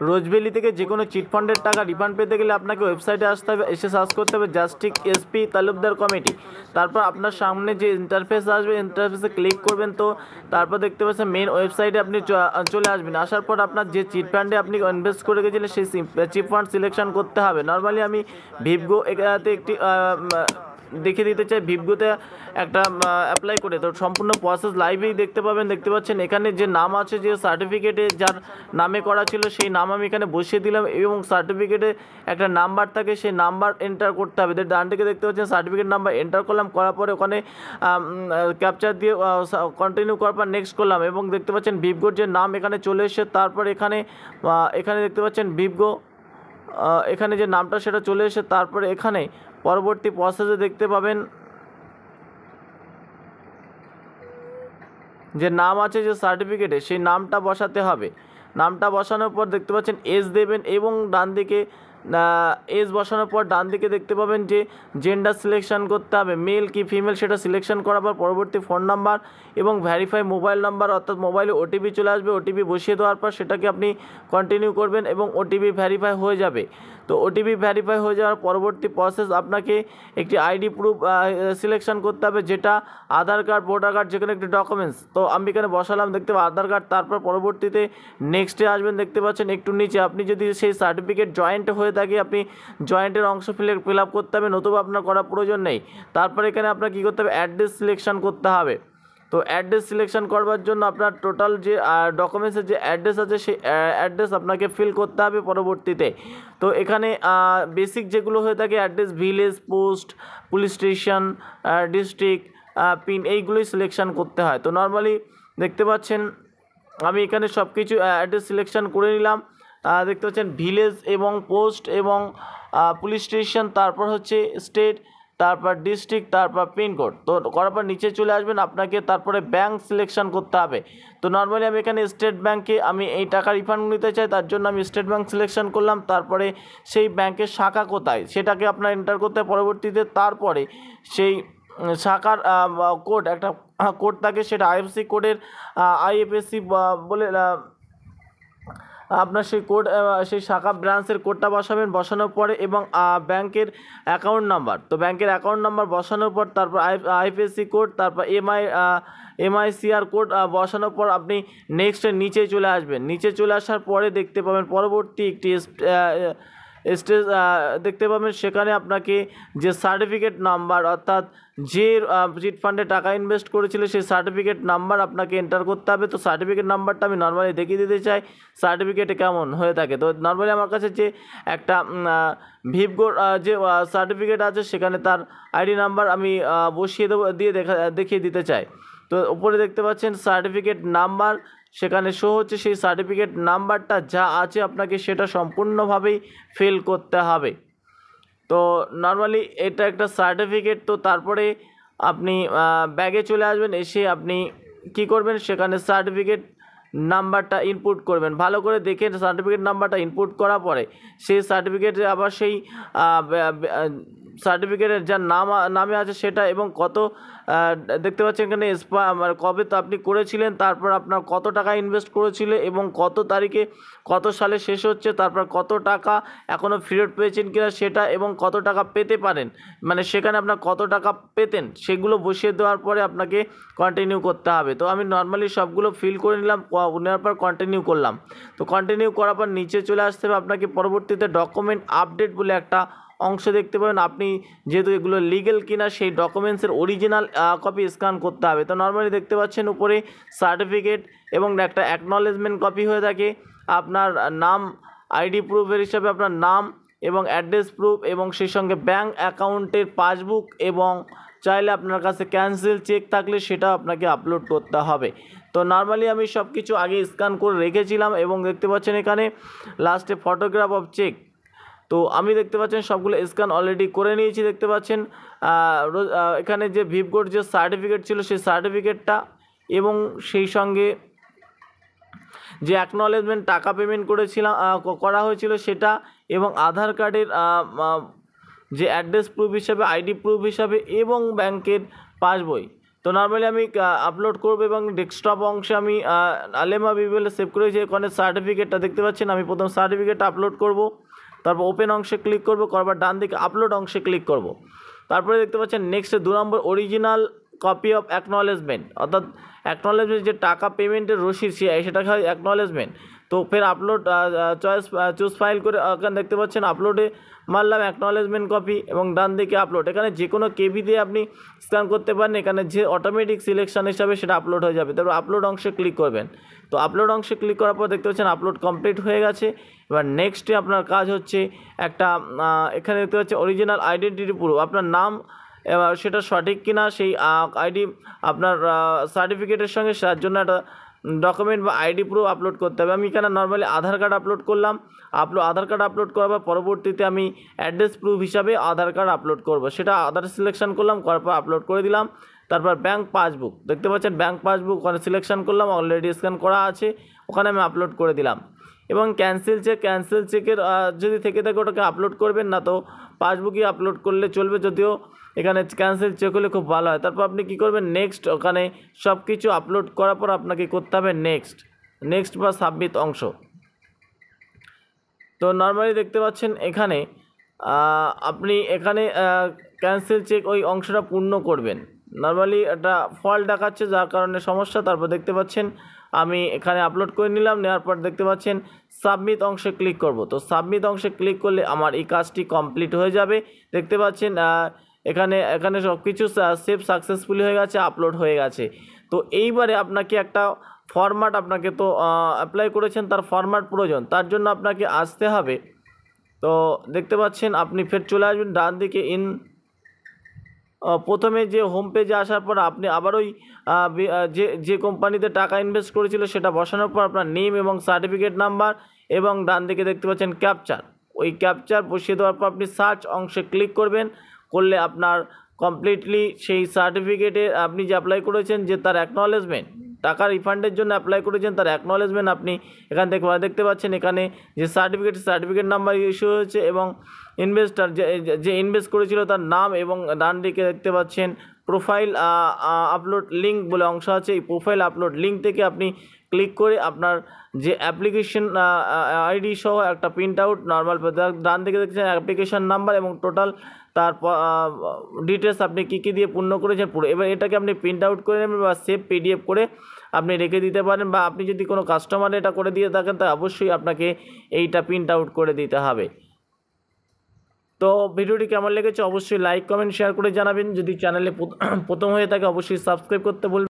Rose Valley থেকে যে কোনো চিটফান্ডের টাকা রিফান্ড পেতে গেলে আপনাকে ওয়েবসাইটে আসতে হবে, এসে সার্চ করতে হবে জাস্টিস এসপি তালুকদার কমিটি। তারপর আপনার সামনে যে ইন্টারফেস আসবে, ইন্টারফেসে ক্লিক করবেন। তো তারপর দেখতে পাচ্ছেন মেন ওয়েবসাইটে আপনি চলে আসবেন। আসার পর আপনার যে চিটফান্ডে আপনি ইনভেস্ট করে গেছিলেন সেই চিটফান্ড সিলেকশন করতে হবে। নর্মালি আমি ভিভগো এতে একটি দেখে দিতে চাই, ভিভগোতে একটা অ্যাপ্লাই করে। তো সম্পূর্ণ প্রসেস লাইভেই দেখতে পাবেন। দেখতে পাচ্ছেন এখানে যে নাম আছে, যে সার্টিফিকেটে যার নামে করা ছিল সেই নাম আমি এখানে বসিয়ে দিলাম, এবং সার্টিফিকেটে একটা নাম্বার থাকে, সেই নাম্বার এন্টার করতে হবে। ডান দিকে দেখতে পাচ্ছেন সার্টিফিকেট নাম্বার এন্টার করলাম, করার পরে ওখানে ক্যাপচার দিয়ে কন্টিনিউ করার পর নেক্সট করলাম, এবং দেখতে পাচ্ছেন ভিভগোর যে নাম এখানে চলে এসে, তারপর এখানে দেখতে পাচ্ছেন ভিভগো এখানে যে নামটা সেটা চলে এসে, তারপরে এখানে পরবর্তী প্রসেসে দেখতে পাবেন যে নাম আছে যে সার্টিফিকেটে, সেই নামটা বসাতে হবে। নামটা বসানোর পর দেখতে পাচ্ছেন এজ দেবেন, এবং ডান দিকে এজ বসানোর পর ডান দিকে দেখতে পাবেন যে জেন্ডার সিলেকশন করতে হবে, মেল কি ফিমেল সেটা সিলেকশন করার পর পরবর্তী ফোন নাম্বার এবং ভ্যারিফাই মোবাইল নাম্বার, অর্থাৎ মোবাইলে ওটিপি চলে আসবে। ওটিপি বসিয়ে দেওয়ার পর সেটাকে আপনি কন্টিনিউ করবেন, এবং ওটিপি ভ্যারিফাই হয়ে যাবে। তো ওটিপি ভ্যারিফাই হয়ে যাওয়ার পরবর্তী প্রসেস আপনাকে একটি আইডি প্রুফ সিলেকশন করতে হবে, যেটা আধার কার্ড, ভোটার কার্ড, যে কোনো একটি ডকুমেন্টস। তো আমি এখানে বসালাম দেখতে পাবেন আধার কার্ড। তারপর পরবর্তীতে নেক্সটে আসবেন, দেখতে পাচ্ছেন একটু নিচে আপনি যদি সেই সার্টিফিকেট জয়েন্ট হয়ে থাকে, আপনি জয়েন্টের অংশ ফিল আপ করতে হবে, নতুবা আপনার করার প্রয়োজন নেই। তারপর এখানে আপনার কী করতে হবে, অ্যাড্রেস সিলেকশন করতে হবে। তো অ্যাড্রেস সিলেকশন করবার জন্য আপনার টোটাল যে ডকুমেন্টসের যে অ্যাড্রেস আছে, সেই অ্যাড্রেস আপনাকে ফিল করতে হবে পরবর্তীতে। তো এখানে বেসিক যেগুলো হয়ে থাকে address, village, post, police station, district, pin, এইগুলোই সিলেকশন করতে হয়। তো নর্মালি দেখতে পাচ্ছেন আমি এখানে সব কিছু অ্যাড্রেস সিলেকশন করে নিলাম। দেখতে পাচ্ছেন ভিলেজ এবং পোস্ট এবং পুলিশ স্টেশন, তারপর হচ্ছে স্টেট, তারপর ডিস্ট্রিক্ট, তারপর পিনকোড। তো করার পর নিচে চলে আসবেন, আপনাকে তারপরে ব্যাংক সিলেকশন করতে হবে। তো নর্মালি আমি এখানে স্টেট ব্যাংকে আমি এই টাকা রিফান্ড নিতে চাই, তার জন্য আমি স্টেট ব্যাংক সিলেকশন করলাম। তারপরে সেই ব্যাংকের শাখা কোথায় সেটাকে আপনার এন্টার করতে পরবর্তীতে, তারপরে সেই শাখার কোড, একটা কোড থাকে, সেটা আইএফএসসি কোডের আইএফএসসি বলে আপনার সেই কোড, সেই শাখা ব্রাঞ্চের কোডটা বসাবেন। বসানোর পরে এবং ব্যাংকের অ্যাকাউন্ট নাম্বার, তো ব্যাংকের অ্যাকাউন্ট নাম্বার বসানোর পর তারপর আইএফএসসি কোড, তারপর এমআইসিআর কোড বসানোর পর আপনি নেক্সটের নিচে চলে আসবেন। নিচে চলে আসার পরে দেখতে পাবেন পরবর্তী একটি স্টেজ দেখতে পাবেন, সেখানে আপনাকে যে সার্টিফিকেট নাম্বার, অর্থাৎ যে চিটফান্ডে টাকা ইনভেস্ট করেছিল সেই সার্টিফিকেট নাম্বার আপনাকে এন্টার করতে হবে। তো সার্টিফিকেট নাম্বারটা আমি নর্মালি দেখিয়ে দিতে চাই সার্টিফিকেটে কেমন হয়ে থাকে। তো নর্মালি আমার কাছে যে একটা ভিভগোর যে সার্টিফিকেট আছে, সেখানে তার আইডি নাম্বার আমি বসিয়ে দেখিয়ে দিতে চাই। তো উপরে দেখতে পাচ্ছেন সার্টিফিকেট নাম্বার, সেখানে শো হচ্ছে সেই সার্টিফিকেট নাম্বারটা যা আছে আপনাকে সেটা সম্পূর্ণভাবেই ফিল করতে হবে। তো নর্মালি এটা একটা সার্টিফিকেট। তো তারপরে আপনি ব্যাগে চলে আসবেন, এসে আপনি কি করবেন, সেখানে সার্টিফিকেট নাম্বারটা ইনপুট করবেন। ভালো করে দেখে সার্টিফিকেট নাম্বারটা ইনপুট করার পরে সেই সার্টিফিকেটে আবার সেই সার্টিফিকেটের যার নামে আছে সেটা, এবং কত দেখতে পাচ্ছেন এখানে কবে তো আপনি করেছিলেন, তারপর আপনার কত টাকা ইনভেস্ট করেছিল এবং কত তারিখে কত সালে শেষ হচ্ছে, তারপর কত টাকা এখনও ফেরত পেয়েছেন কিনা সেটা, এবং কত টাকা পেতে পারেন, মানে সেখানে আপনার কত টাকা পেতেন, সেগুলো বসিয়ে দেওয়ার পরে আপনাকে কন্টিনিউ করতে হবে। তো আমি নর্মালি সবগুলো ফিল করে নিলাম, নেওয়ার পর কন্টিনিউ করলাম। তো কন্টিনিউ করার পর নিচে চলে আসতে হবে, আপনাকে পরবর্তীতে ডকুমেন্ট আপডেট বলে একটা অংশ দেখতে পাবেন। আপনি যেহেতু এগুলো লিগেল কিনা সেই ডকুমেন্টসের অরিজিনাল কপি স্ক্যান করতে হবে। তো নর্মালি দেখতে পাচ্ছেন উপরে সার্টিফিকেট এবং একটা অ্যাকনলেজমেন্ট কপি হয়ে থাকে, আপনার নাম, আইডি প্রুফের হিসাবে আপনার নাম এবং অ্যাড্রেস প্রুফ, এবং সেই সঙ্গে ব্যাঙ্ক অ্যাকাউন্টের পাসবুক, এবং চাইলে আপনার কাছে ক্যান্সেল চেক থাকলে সেটাও আপনাকে আপলোড করতে হবে। তো নর্মালি আমি সব কিছু আগে স্ক্যান করে রেখেছিলাম, এবং দেখতে পাচ্ছেন এখানে লাস্টে ফটোগ্রাফ অফ চেক। তো আমি দেখতে পাচ্ছেন সবগুলো স্ক্যান অলরেডি করে নিয়েছি। দেখতে পাচ্ছেন এখানে যে ভিভগোর যে সার্টিফিকেট ছিল সেই সার্টিফিকেটটা, এবং সেই সঙ্গে যে অ্যাকনলেজমেন্ট টাকা পেমেন্ট করা হয়েছিল সেটা, এবং আধার কার্ডের যে অ্যাড্রেস প্রুফ হিসাবে, আইডি প্রুফ হিসাবে, এবং ব্যাংকের পাসবই। তো নর্মালি আমি আপলোড করবো এবং ডেস্কটপ অংশে আমি আলেমা বিবিএলে সেভ করেছি। এখানে সার্টিফিকেটটা দেখতে পাচ্ছেন, আমি প্রথম সার্টিফিকেটটা আপলোড করব, তারপর ওপেন অংশে ক্লিক করব, করবার ডান দিকে আপলোড অংশে ক্লিক করব। তারপরে দেখতে পাচ্ছেন next 2 number original copy of acknowledgement, অর্থাৎ অ্যাকনলেজমেন্ট যে টাকা পেমেন্টের রসিদ সেটা হয় অ্যাকনলেজমেন্ট। তো ফের আপলোড চুজ ফাইল করে এখানে দেখতে পাচ্ছেন আপলোডে মারলাম অ্যাকনলেজমেন্ট কপি এবং ডান দিকে আপলোড। এখানে যে কোনো কেবি দিয়ে আপনি স্ক্যান করতে পারেন, এখানে যে অটোমেটিক সিলেকশন হিসাবে সেটা আপলোড হয়ে যাবে। তারপর আপলোড অংশে ক্লিক করবেন। তো আপলোড অংশে ক্লিক করার পর দেখতে পাচ্ছেন আপলোড কমপ্লিট হয়ে গেছে। এবার নেক্সটে আপনার কাজ হচ্ছে একটা এখানে দেখতে পাচ্ছেন অরিজিনাল আইডেন্টিটি প্রুফ, আপনার নাম এবার সেটা সঠিক কিনা সেই আইডি আপনার সার্টিফিকেটের সঙ্গে তার জন্য একটা ডকুমেন্ট বা আইডি প্রুফ আপলোড করতে হবে। আমি এখানে নর্মালি আধার কার্ড আপলোড করলাম। আধার কার্ড আপলোড করার পর পরবর্তীতে আমি অ্যাড্রেস প্রুফ হিসাবে আধার কার্ড আপলোড করব, সেটা আধার সিলেকশন করলাম, করার পর আপলোড করে দিলাম। তারপর ব্যাঙ্ক পাসবুক দেখতে পাচ্ছেন, ব্যাঙ্ক পাসবুক ওখানে সিলেকশন করলাম, অলরেডি স্ক্যান করা আছে, ওখানে আমি আপলোড করে দিলাম। এবং ক্যান্সেল চেকের যদি থেকে থাকে ওটাকে আপলোড করবেন, না তো পাসবুকই আপলোড করলে চলবে, যদিও এখানে ক্যান্সেল চেক হলে খুব ভালো হয়। তারপর আপনি কী করবেন, নেক্সট, ওখানে সব কিছু আপলোড করার পর আপনাকে করতে হবে নেক্সট বা সাবমিট অংশ। তো নর্মালি দেখতে পাচ্ছেন এখানে আপনি এখানে ক্যান্সেল চেক ওই অংশটা পূর্ণ করবেন। নর্মালি একটা ফল্ট দেখাচ্ছে যার কারণে সমস্যা। তারপর দেখতে পাচ্ছেন আমি এখানে আপলোড করে নিলাম, নেওয়ার পর দেখতে পাচ্ছেন সাবমিট অংশে ক্লিক করব। তো সাবমিট অংশে ক্লিক করলে আমার এই কাজটি কমপ্লিট হয়ে যাবে। দেখতে পাচ্ছেন এখানে সব কিছু সেভ সাকসেসফুলি হয়ে গেছে, আপলোড হয়ে গেছে। তো এইবারে আপনাকে একটা ফরম্যাট, আপনাকে তো অ্যাপ্লাই করেছেন তার ফরম্যাট প্রয়োজন, তার জন্য আপনাকে আসতে হবে। তো দেখতে পাচ্ছেন আপনি ফের চলে আসবেন ডান দিকে প্রথমে যে হোম পেজে আসার পর আপনি আবার ওই যে কোম্পানিতে টাকা ইনভেস্ট করেছিল সেটা বসানোর পর আপনার নেম এবং সার্টিফিকেট নাম্বার এবং ডান দিকে দেখতে পাচ্ছেন ক্যাপচার, ওই ক্যাপচার বসিয়ে দেওয়ার পর আপনি সার্চ অংশে ক্লিক করবেন। করলে আপনার কমপ্লিটলি সেই সার্টিফিকেটে আপনি যে অ্যাপ্লাই করেছেন যে তার অ্যাকনলেজমেন্ট, টাকা রিফান্ডের জন্য অ্যাপ্লাই করেছেন তার অ্যাকনলেজমেন্ট আপনি এখান থেকে দেখতে পাচ্ছেন। এখানে যে সার্টিফিকেট নাম্বার ইস্যু হয়েছে এবং ইনভেস্টার যে ইনভেস্ট করেছিল তার নাম, এবং ডান দিকে দেখতে পাচ্ছেন প্রোফাইল আপলোড লিঙ্ক বলে অংশ আছে। এই প্রোফাইল আপলোড লিঙ্ক থেকে আপনি ক্লিক করে আপনার যে অ্যাপ্লিকেশন আইডি সহ একটা প্রিন্ট আউট নর্মাল ডান দিকে দেখছেন অ্যাপ্লিকেশন নাম্বার এবং টোটাল তার ডিটেলস আপনি কী দিয়ে পূর্ণ করেছেন পুরো। এবার এটাকে আপনি প্রিন্ট আউট করে নেবেন বা সেভ পিডিএফ করে আপনি রেখে দিতে পারেন, বা আপনি যদি কোনো কাস্টমার এটা করে দিয়ে থাকেন তা অবশ্যই আপনাকে এইটা প্রিন্ট আউট করে দিতে হবে। তো ভিডিওটি কেমন লেগেছে অবশ্যই লাইক কমেন্ট শেয়ার করে জানাবেন। যদি চ্যানেলে প্রথম হয়ে থাকে অবশ্যই সাবস্ক্রাইব করতে বলবেন।